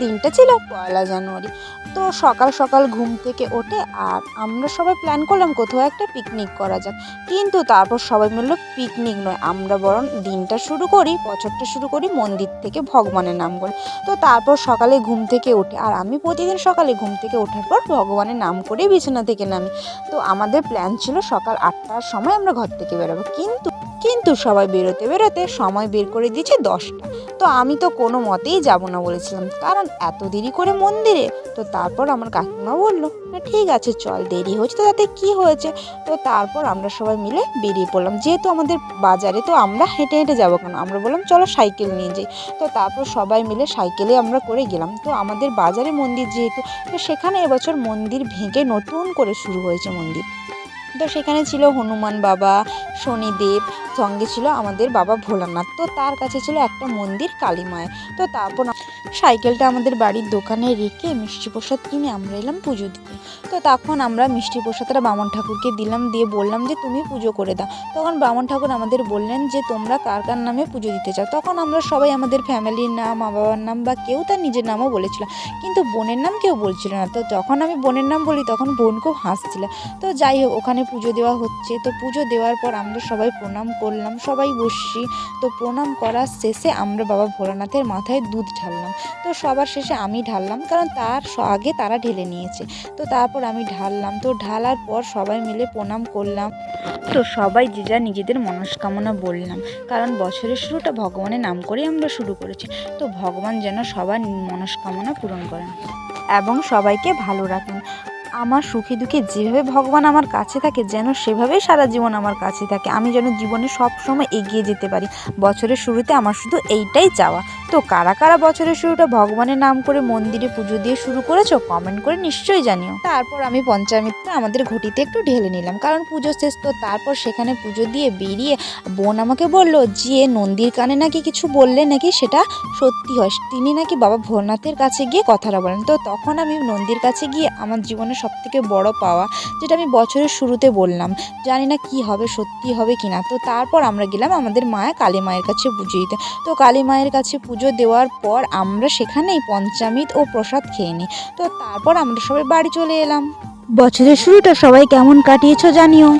দিনটা ছিল 1 জানুয়ারি। তো সকাল সকাল ঘুম থেকে ওঠে আর আমরা সবাই প্ল্যান করলাম কোথাও একটা পিকনিক করা যাক। কিন্তু তারপর সবাই মিললো পিকনিক নয়, আমরা বরং দিনটা শুরু করি, বছরটা শুরু করি মন্দির থেকে ভগবানের নাম করে। তো তারপর সকালে ঘুম থেকে উঠে, আর আমি প্রতিদিন সকালে ঘুম থেকে ওঠার পর ভগবানের নাম করে বিছানা থেকে নামি। তো আমাদের প্ল্যান ছিল সকাল 8টার সময় আমরা ঘর থেকে বেরোবো, কিন্তু সবাই বেরোতে বেরোতে সময় বের করে দিয়েছে 10টা। তো আমি তো কোনো মতেই যাব না বলেছিলাম, কারণ এত দেরি করে মন্দিরে। তো তারপর আমার কাকিমা বললো, না ঠিক আছে চল, দেরি হয়েছে তো তাতে কি হয়েছে। তো তারপর আমরা সবাই মিলে বেরিয়ে পড়লাম, যেহেতু আমাদের বাজারে, তো আমরা হেঁটে হেঁটে যাবো কেন, আমরা বললাম চলো সাইকেল নিয়ে যাই। তো তারপর সবাই মিলে সাইকেলে আমরা করে গেলাম। তো আমাদের বাজারে মন্দির যেহেতু, তো সেখানে এবছর মন্দির ভেঙে নতুন করে শুরু হয়েছে মন্দির। তো সেখানে ছিল হনুমান বাবা, শনিদেব, সঙ্গে ছিল আমাদের বাবা ভোলানাথ। তো তার কাছে ছিল একটা মন্দির কালী মায়ের। তো তারপর সাইকেলটা আমাদের বাড়ির দোকানে রেখে মিষ্টি প্রসাদ কিনে আমরা এলাম পুজো দিতে। তো তখন আমরা মিষ্টি প্রসাদটা বামন ঠাকুরকে দিলাম, দিয়ে বললাম যে তুমি পুজো করে দাও। তখন বামন ঠাকুর আমাদের বললেন যে তোমরা কার কার নামে পুজো দিতে চাও। তখন আমরা সবাই আমাদের ফ্যামিলির নাম, মা বাবার নাম, বা কেউ তার নিজের নামও বলেছিল, কিন্তু বোনের নাম কেউ বলছিল না। তো যখন আমি বোনের নাম বলি তখন বোন খুব হাসছিল। তো যাই হোক, ওখানে পুজো দেওয়া হচ্ছে। তো পুজো দেওয়ার পর আমরা সবাই প্রণাম করলাম, সবাই বসছি। তো প্রণাম করার শেষে আমরা বাবা ভোলানাথের মাথায় দুধ ঢাললাম। তো সবার শেষে আমি ঢাললাম, কারণ তার আগে তারা ঢেলে নিয়েছে। তো তারপর আমি ঢাললাম। তো ঢালার পর সবাই মিলে প্রণাম করলাম। তো সবাই যে যা নিজেদের মনস্কামনা বললাম, কারণ বছরের শুরুটা ভগবানের নাম করেই আমরা শুরু করেছি। তো ভগবান যেন সবার মনস্কামনা পূরণ করেন এবং সবাইকে ভালো রাখেন। আমার সুখে দুঃখে যেভাবে ভগবান আমার কাছে থাকে, যেন সেভাবেই সারা জীবন আমার কাছে থাকে। আমি যেন জীবনে সব সময় এগিয়ে যেতে পারি। বছরের শুরুতে আমার শুধু এইটাই চাওয়া। তো কারা কারা বছরের শুরুটা ভগবানের নাম করে মন্দিরে পুজো দিয়ে শুরু করেছো, কমেন্ট করে নিশ্চয়ই জানিও। তারপর আমি পঞ্চামৃতটা আমাদের ঘটিতে একটু ঢেলে নিলাম, কারণ পুজো শেষ। তো তারপর সেখানে পুজো দিয়ে বেরিয়ে বোন আমাকে বলল যে নন্দীর কানে নাকি কিছু বললে নাকি সেটা সত্যি হয়, তিনি নাকি বাবা ভোলানাথের কাছে গিয়ে কথাটা বলেন। তো তখন আমি নন্দীর কাছে গিয়ে আমার জীবনের সবথেকে বড় পাওয়া, যেটা আমি বছরের শুরুতে বললাম, জানি না কি হবে, সত্যি হবে কিনা। তো তারপর আমরা গেলাম আমাদের মায়া কালী মায়ের কাছে পুজো দিতে। তো কালী মায়ের কাছে পুজো দেওয়ার পর আমরা সেখানেই পঞ্চামৃত ও প্রসাদ খেয়ে নিই। তো তারপর আমরা সবাই বাড়ি চলে এলাম। বছরের শুরুটা সবাই কেমন কাটিয়েছো জানিও।